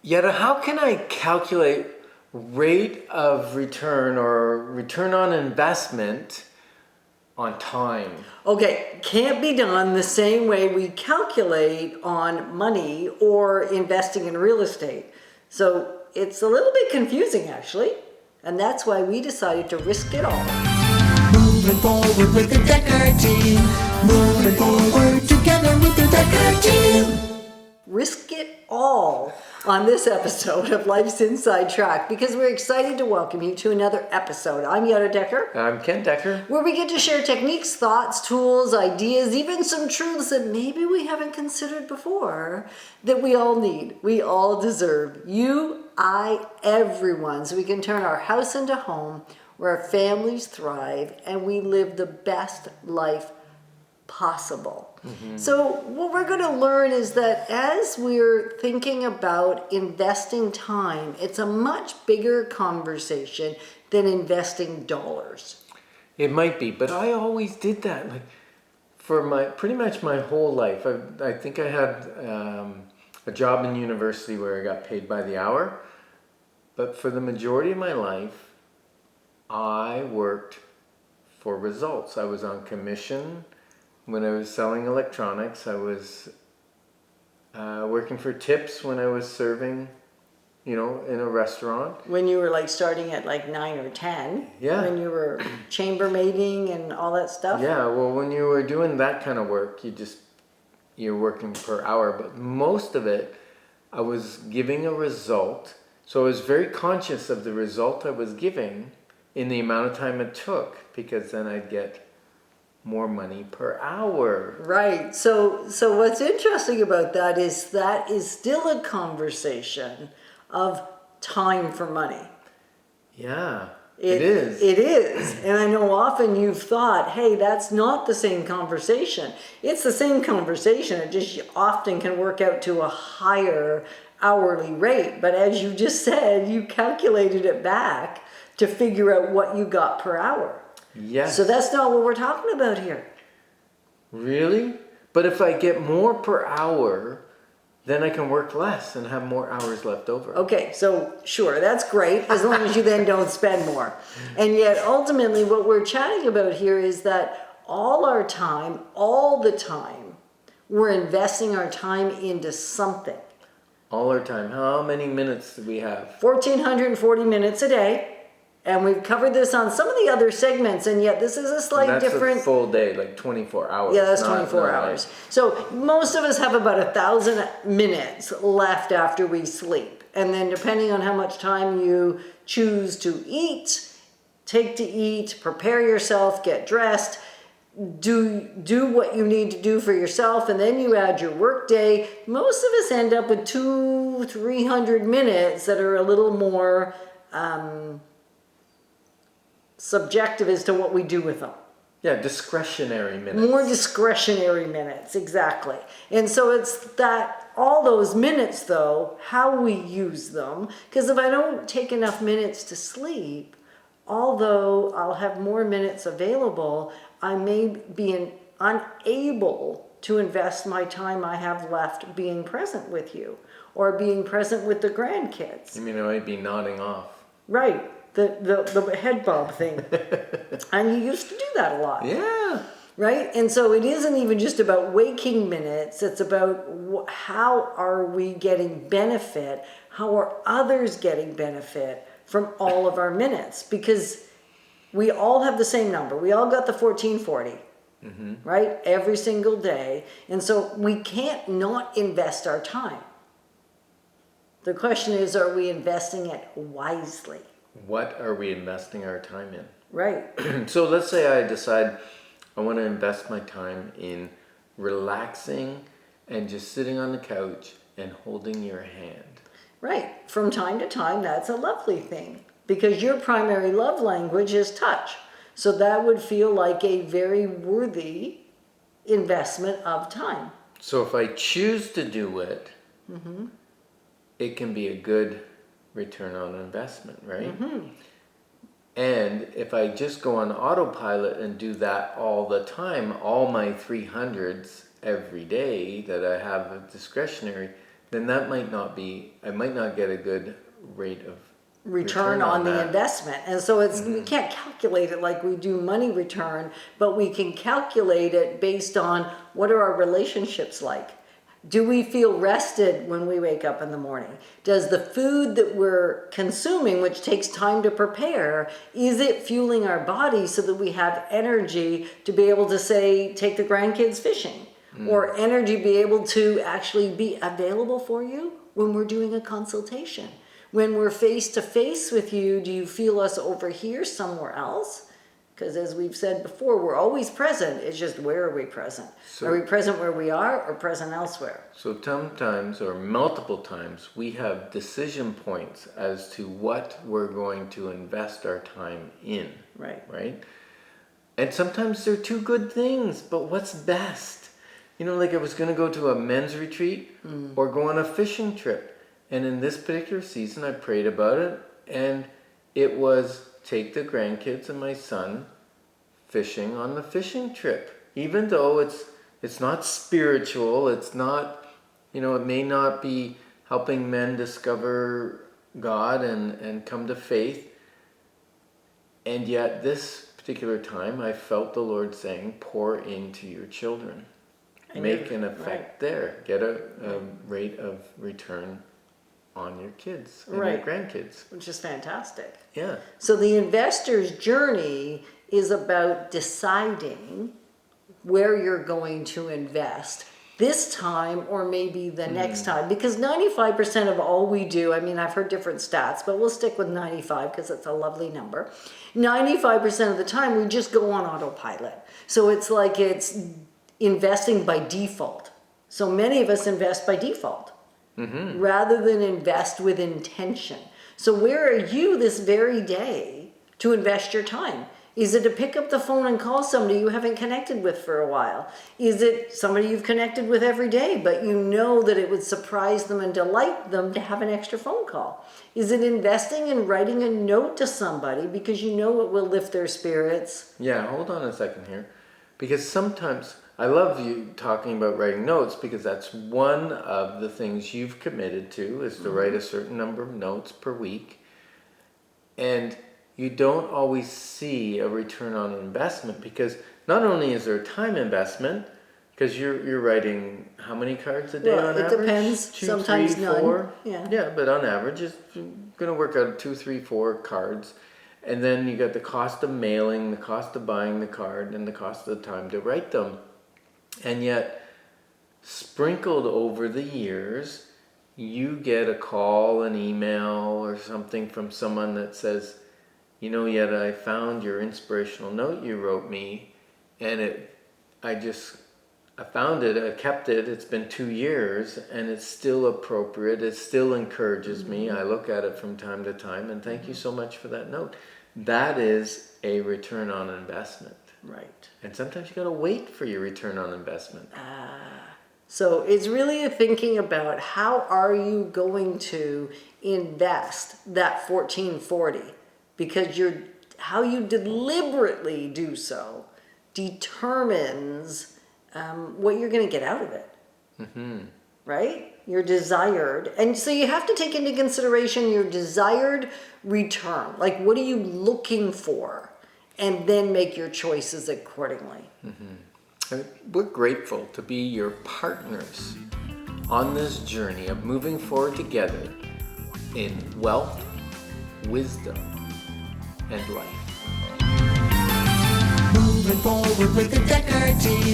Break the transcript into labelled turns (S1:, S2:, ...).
S1: Yet, how can I calculate rate of return or return on investment on time?
S2: Okay, can't be done the same way we calculate on money or investing in real estate. So it's a little bit confusing actually, and that's why we decided to risk it all.
S3: Moving forward with the Decker team. Moving forward together with the Decker team.
S2: Risk it all on this episode of Life's Inside Track because we're excited to welcome you to another episode. I'm Youre Decker.
S1: I'm Ken Decker.
S2: Where we get to share techniques, thoughts, tools, ideas, even some truths that maybe we haven't considered before that we all need, we all deserve. You, I, everyone. So we can turn our house into home where our families thrive and we live the best life possible. Mm-hmm. So what we're going to learn is that as we're thinking about investing time, it's a much bigger conversation than investing dollars.
S1: It might be, but I always did that. Like for pretty much my whole life. I think I had a job in university where I got paid by the hour, but for the majority of my life, I worked for results. I was on commission. When I was selling electronics, I was working for tips when I was serving, in a restaurant.
S2: When you were like starting at like 9 or 10.
S1: Yeah.
S2: When you were chambermaiding and all that stuff.
S1: Yeah, well, when you were doing that kind of work, you're working per hour. But most of it, I was giving a result. So I was very conscious of the result I was giving in the amount of time it took, because then I'd get more money per hour.
S2: Right. So what's interesting about that is still a conversation of time for money.
S1: Yeah, it is.
S2: It is. And I know often you've thought, hey, that's not the same conversation. It's the same conversation. It just often can work out to a higher hourly rate. But as you just said, you calculated it back to figure out what you got per hour.
S1: Yes.
S2: So that's not what we're talking about here.
S1: Really? But if I get more per hour, then I can work less and have more hours left over.
S2: Okay, so sure, that's great, as long as you then don't spend more. And yet, ultimately, what we're chatting about here is that all our time, all the time, we're investing our time into something.
S1: All our time. How many minutes do we have?
S2: 1,440 minutes a day. And we've covered this on some of the other segments, and yet this is a slight different...
S1: That's a full day, like 24 hours.
S2: Yeah, that's 24 hours. So most of us have about 1,000 minutes left after we sleep. And then depending on how much time you choose to take to eat, prepare yourself, get dressed, do what you need to do for yourself, and then you add your work day. Most of us end up with 200-300 minutes that are a little more... subjective as to what we do with them.
S1: Yeah, discretionary minutes.
S2: More discretionary minutes, exactly. And so it's that all those minutes, though, how we use them. Because if I don't take enough minutes to sleep, although I'll have more minutes available, I may be unable to invest my time I have left being present with you or being present with the grandkids.
S1: You mean I might be nodding off?
S2: Right. The head bob thing. And you used to do that a lot.
S1: Yeah.
S2: Right? And so it isn't even just about waking minutes. It's about how are we getting benefit? How are others getting benefit from all of our minutes? Because we all have the same number. We all got the 1440. Mm-hmm. Right? Every single day. And so we can't not invest our time. The question is, are we investing it wisely?
S1: What are we investing our time in?
S2: Right.
S1: So let's say I decide I want to invest my time in relaxing and just sitting on the couch and holding your hand.
S2: Right. From time to time, that's a lovely thing because your primary love language is touch. So that would feel like a very worthy investment of time.
S1: So if I choose to do it, mm-hmm. it can be a good return on investment, right? Mm-hmm. And if I just go on autopilot and do that all the time, all my 300s every day that I have discretionary, then that might not be, I might not get a good rate of
S2: return on the
S1: that.
S2: investment. And so it's we can't calculate it like we do money return, but we can calculate it based on what are our relationships like. Do we feel rested when we wake up in the morning? Does the food that we're consuming, which takes time to prepare, is it fueling our body so that we have energy to be able to, say, take the grandkids fishing? Or energy be able to actually be available for you when we're doing a consultation? When we're face to face with you, do you feel us over here somewhere else? Because as we've said before, we're always present. It's just where are we present?
S1: So-
S2: Are we present where we are or present elsewhere?
S1: So sometimes, or multiple times, we have decision points as to what we're going to invest our time in. Right? And sometimes they're two good things, but what's best? Like I was going to go to a men's retreat or go on a fishing trip. And in this particular season, I prayed about it, and it was take the grandkids and my son fishing on the fishing trip. Even though it's not spiritual, it's not, it may not be helping men discover God and come to faith. And yet this particular time, I felt the Lord saying, pour into your children. Make an effect there. Get a rate of return on your kids and your grandkids.
S2: Which is fantastic.
S1: Yeah.
S2: So the investor's journey is about deciding where you're going to invest this time or maybe the next time. Because 95% of all we do, I've heard different stats, but we'll stick with 95 because it's a lovely number. 95% of the time we just go on autopilot. So it's like it's investing by default. So many of us invest by default. Rather than invest with intention. So where are you this very day to invest your time? Is it to pick up the phone and call somebody you haven't connected with for a while? Is it somebody you've connected with every day, but you know that it would surprise them and delight them to have an extra phone call? Is it investing in writing a note to somebody because you know it will lift their spirits?
S1: Yeah, hold on a second here. Because sometimes, I love you talking about writing notes because that's one of the things you've committed to is to write a certain number of notes per week. And you don't always see a return on investment because not only is there a time investment, because you're writing how many cards a day on average?
S2: It depends.
S1: 2,
S2: Sometimes
S1: 3,
S2: none.
S1: 4?
S2: Yeah.
S1: But on average it's going to work out 2, 3, 4 cards. And then you got the cost of mailing, the cost of buying the card, and the cost of the time to write them. And yet, sprinkled over the years, you get a call, an email, or something from someone that says, yet I found your inspirational note you wrote me, and I found it, I kept it, it's been 2 years, and it's still appropriate, it still encourages me, I look at it from time to time, and thank you so much for that note. That is a return on investment.
S2: Right.
S1: And sometimes you got to wait for your return on investment.
S2: So it's really a thinking about how are you going to invest that 1440, because how you deliberately do so determines what you're going to get out of it. Right? Your desired. And so you have to take into consideration your desired return. Like, what are you looking for? And then make your choices accordingly.
S1: We're grateful to be your partners on this journey of moving forward together in wealth, wisdom, and life.
S3: Moving forward with the Decker team.